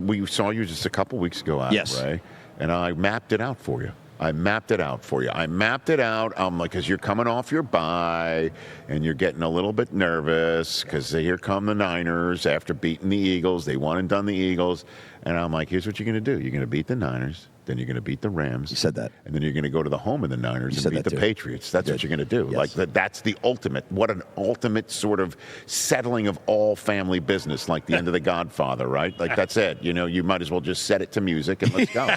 We saw you just a couple weeks ago, Adam, Yes. Ray, and I mapped it out for you. I mapped it out. Like, because you're coming off your bye, and you're getting a little bit nervous because here come the Niners after beating the Eagles. They won and done the Eagles. And I'm like, here's what you're going to do. You're going to beat the Niners. Then you're going to beat the Rams. You said that. And then you're going to go to the home of the Niners and beat the Patriots. That's what you're going to do. Yes. Like, that's the ultimate. What an ultimate sort of settling of all family business, like the end of The Godfather, right? Like, that's it. You know, you might as well just set it to music and let's go.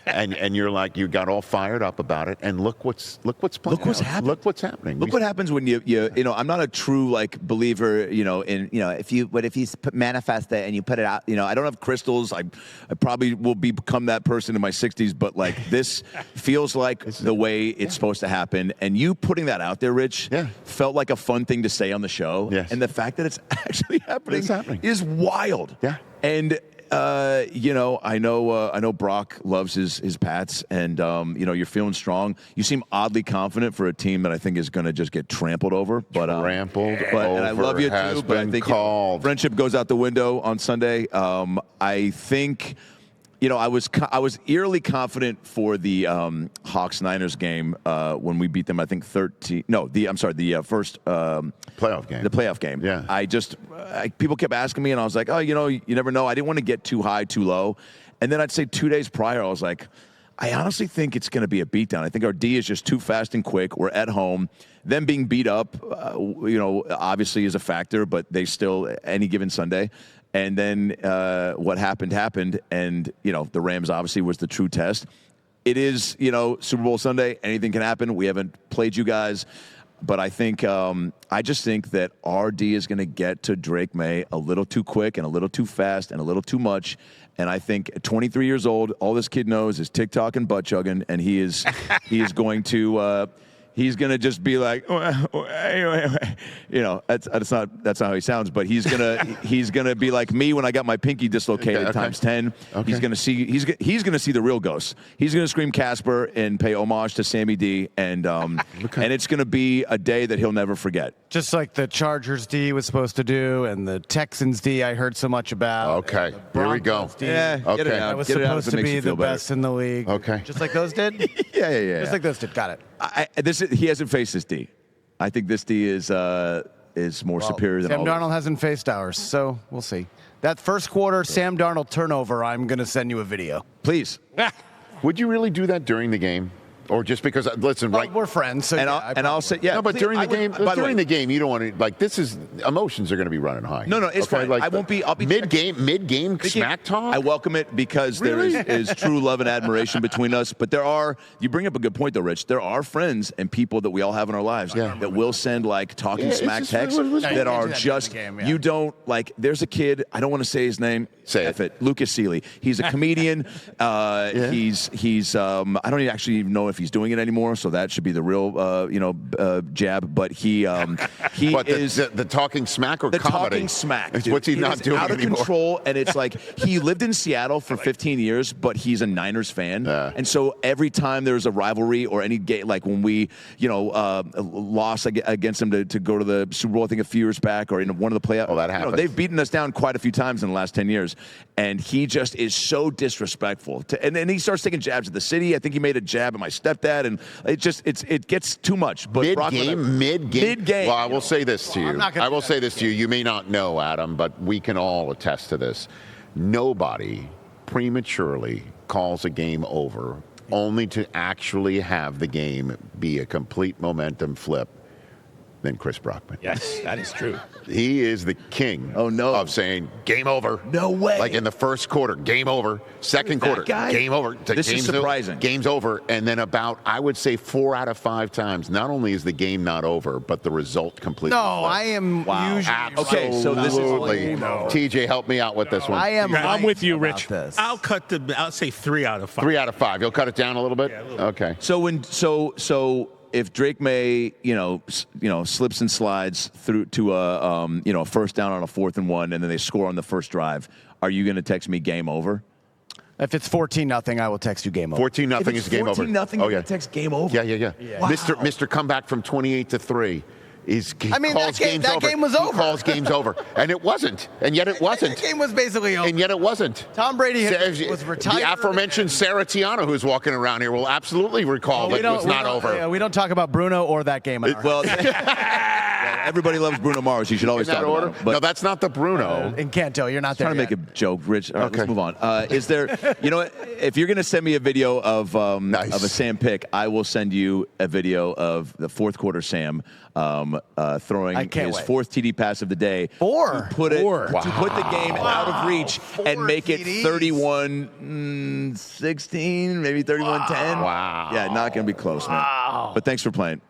and you're like, you got all fired up about it. And look what's playing out. Happening. Look what's happening. Look what happens when you know, I'm not a true like believer, in, if you manifest it and you put it out, I don't have crystals. I probably will become that person in my 60s, but like this feels like the way it's supposed to happen. And you putting that out there, Rich, felt like a fun thing to say on the show. Yes. And the fact that it's actually happening is wild. Yeah. And I know Brock loves his Pats, and you're feeling strong. You seem oddly confident for a team that I think is going to just get trampled over. But trampled over. And I love you too. But I think friendship goes out the window on Sunday. I think. I was eerily confident for the Hawks-Niners game when we beat them. I think 13. No, the first playoff game. The playoff game. Yeah. People kept asking me, and I was like, you never know. I didn't want to get too high, too low. And then I'd say 2 days prior, I was like, I honestly think it's going to be a beatdown. I think our D is just too fast and quick. We're at home. Them being beat up, obviously is a factor, but they still any given Sunday. And then what happened, and, the Rams obviously was the true test. It is, Super Bowl Sunday. Anything can happen. We haven't played you guys. But I think I just think that our D is going to get to Drake May a little too quick and a little too fast and a little too much. And I think at 23 years old, all this kid knows is TikTok and butt chugging, and he is going to he's going to just be like, that's not how he sounds, but he's going to be like me when I got my pinky dislocated times 10. Okay. He's going to see the real ghost. He's going to scream Casper and pay homage to Sammy D, and and it's going to be a day that he'll never forget. Just like the Chargers D was supposed to do, and the Texans D I heard so much about. Okay, here we go. D, yeah, okay. Get it out. That was supposed to be the best in the league. Okay. Just like those did? Yeah. Just like those did. Got it. He hasn't faced this D. I think this D is more superior than Sam all Darnold hasn't faced ours, so we'll see. That first quarter Sam Darnold turnover, I'm going to send you a video. Please. Would you really do that during the game? Or just because, listen, right? We're friends. So I'll say, yeah. No, but please, during the game, you don't want to, like, emotions are going to be running high. No, it's fine. Like I won't be, I'll be mid-game smack talk? I welcome it because really? there is true love and admiration between us. But you bring up a good point though, Rich. There are friends and people that we all have in our lives that will send like talking smack texts that are just, you don't, like, there's a kid, I don't want to say his name. Say it. Lucas Seeley. He's a comedian. He's I don't actually even know if he's doing it anymore, so that should be the real jab. But he is the talking smack or the comedy? Talking smack. It's what's he not doing out of anymore. Control, and it's like he lived in Seattle for 15 years, but he's a Niners fan, and so every time there's a rivalry or any game, like when we lost against him to go to the Super Bowl, I think a few years back, or in one of the playoffs. Oh, that happens. They've beaten us down quite a few times in the last 10 years. And he just is so disrespectful. And then he starts taking jabs at the city. I think he made a jab at my stepdad, and it gets too much. But mid-game. Well, I will say this to you. You may not know, Adam, but we can all attest to this. Nobody prematurely calls a game over only to actually have the game be a complete momentum flip than Chris Brockman. Yes, that is true. He is the king of saying, game over. No way. Like in the first quarter, game over. Second quarter, game over. This is surprising. Game's over. And then about, I would say, 4 out of 5 times, not only is the game not over, but the result completely No, I am usually Okay, so this is... TJ, help me out with this one. I'm with you, Rich. This. I'll say 3 out of 5. 3 out of 5. You'll cut it down a little bit? Yeah, a little bit. Okay. So if Drake May, slips and slides through to a first down on a 4th and 1, and then they score on the first drive, are you going to text me game over? If it's 14-0, I will text you game over. 14-0 is game over. 14-0, you're going to text game over. Yeah. Wow. Mr. Comeback from 28 to 3. He calls games over. That game was over. He calls games over. And it wasn't. And yet it wasn't. That game was basically over. And yet it wasn't. Tom Brady was retired. The aforementioned Sarah Tiano, who's walking around here, will absolutely recall that it was not over. Yeah, we don't talk about Bruno or that game. Well, everybody loves Bruno Mars. You should always In that talk order? about him. But No, that's not the Bruno. In Canto, you're not there trying to yet. make a joke, Rich. All right, Okay. let's move on. Is there, you know what? If you're going to send me a video of Nice. a Sam pick, I will send you a video of the fourth quarter Sam throwing I can't his wait. fourth TD pass of the day. Four? To put Four. to put the game out of reach and make it TDs. 31-16, maybe 31-10. Wow. Yeah, not going to be close, man. But thanks for playing.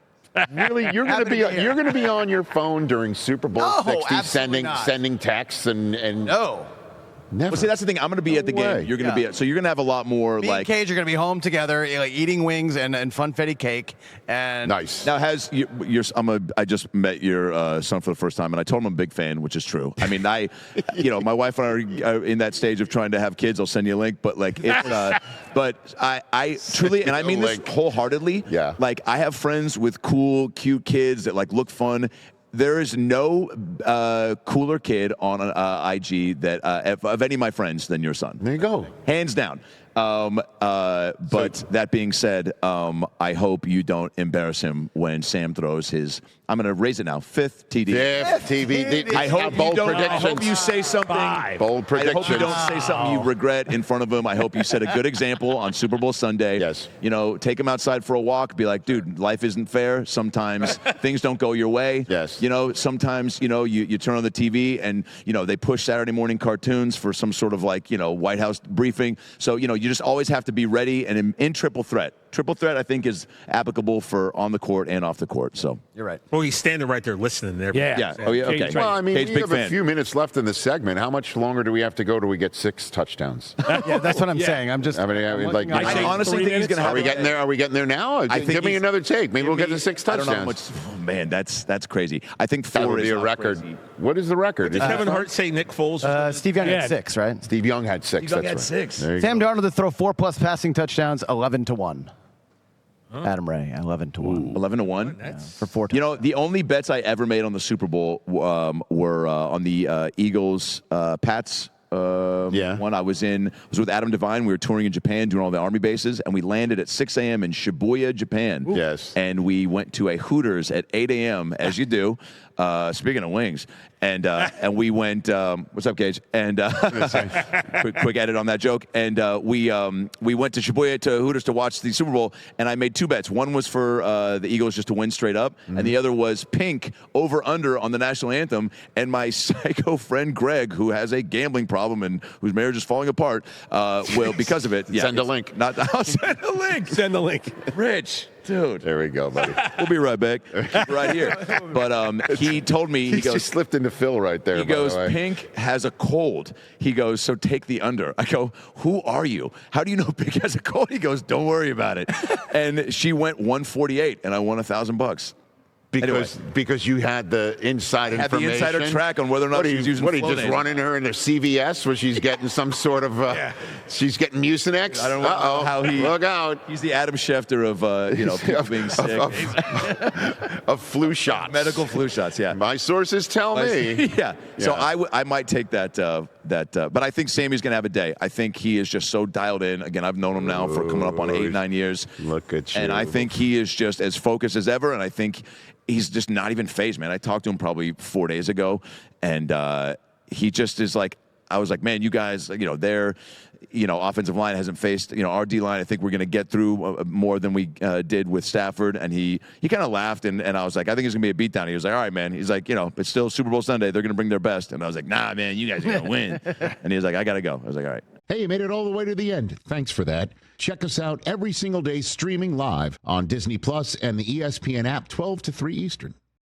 Really, you're going to be on your phone during Super Bowl No, 60, absolutely not. sending texts and No. never. Well, see, that's the thing. I'm going to be at the way. game. You're going to Yeah. be so you're going to have a lot more Me like. and Cage are going to be home together, like, eating wings and funfetti cake. And Nice. Now, I just met your son for the first time, and I told him I'm a big fan, which is true. I mean, my wife and I are in that stage of trying to have kids. I'll send you a link, but like, it's, but I truly, and I mean this Link. wholeheartedly. Yeah. Like, I have friends with cool, cute kids that like look fun. There is no cooler kid on IG that of any of my friends than your son. There you go. Hands down. But that being said, I hope you don't embarrass him when Sam throws his. I'm going to raise it now. Fifth TD. Fifth TV. I hope you bold don't. I predictions. hope you say something. Bold I predictions. hope you don't say something you regret in front of him. I hope you set a good example on Super Bowl Sunday. Yes. You know, take him outside for a walk. Be like, dude, life isn't fair. Sometimes things don't go your way. Yes. You know, sometimes, you turn on the TV and, they push Saturday morning cartoons for some sort of like, White House briefing. So, you just always have to be ready and in triple threat. Triple threat, I think, is applicable for on the court and off the court. So you're right. Well, he's standing right there listening there. yeah. Oh yeah. Okay. Well, I mean, Cage, we big have fan. a few minutes left in the segment. How much longer do we have to go till we get 6 touchdowns? Yeah, that's what I'm saying. I'm just. I mean, I'm like, looking I at- I honestly 3 think he's going to have. Are we getting there? Are we getting there now? I think Give me he's- another take. Maybe we'll get to 6 I don't touchdowns. know how much. Oh, man, that's crazy. I think That 4 would is be a not record. crazy. What is the record? Did Kevin Hart say Nick Foles? Steve Young Yeah. had 6, right? Steve Young had 6. Young That's had right. 6. There you Sam go. Darnold to throw 4+ passing touchdowns, 11-1. Adam Ray, 11-1 11-1. for 4 The only bets I ever made on the Super Bowl were on the Eagles Pats. One I was with Adam Devine. We were touring in Japan, doing all the Army bases, and we landed at 6 a.m. in Shibuya, Japan. Yes. And we went to a Hooters at 8 a.m. as you do. Speaking of wings, and we went. What's up, Gage? And quick edit on that joke. And we went to Shibuya to Hooters to watch the Super Bowl, and I made 2 bets. One was for the Eagles just to win straight up, and the other was Pink over under on the national anthem. And my psycho friend Greg, who has a gambling problem and whose marriage is falling apart, will because of it. Yeah, Send a link. I'll send a link. Send the link. Rich. Dude, There we go, buddy. we'll be right back. Right here. But he told me, He just slipped into Phil right there. he by the goes, way. Pink has a cold. He goes, so take the under. I go, who are you? How do you know Pink has a cold? He goes, don't worry about it. And she went 148, and I won $1,000. Because you had the inside I had the information. insider track on whether or not she was using What are you Flonase. just running her into CVS where she's getting some sort of she's getting Mucinex? I don't know Uh-oh. how he Look out. He's the Adam Schefter of people being sick. Of flu shots. Medical flu shots, yeah. My sources tell me. Yeah. So I might take that. But I think Sammy's going to have a day. I think he is just so dialed in. Again, I've known him now for coming up on 8-9 years. Look at you. And I think he is just as focused as ever. And I think he's just not even phased, man. I talked to him probably 4 days ago, and he just is like, I was like, man, you guys, their, offensive line hasn't faced, our D line. I think we're going to get through more than we did with Stafford. And he kind of laughed, and I was like, I think it's going to be a beatdown. He was like, all right, man. He's like, it's still Super Bowl Sunday. They're going to bring their best. And I was like, nah, man, you guys are going to win. And he was like, I got to go. I was like, all right. Hey, you made it all the way to the end. Thanks for that. Check us out every single day streaming live on Disney Plus and the ESPN app 12 to 3 Eastern.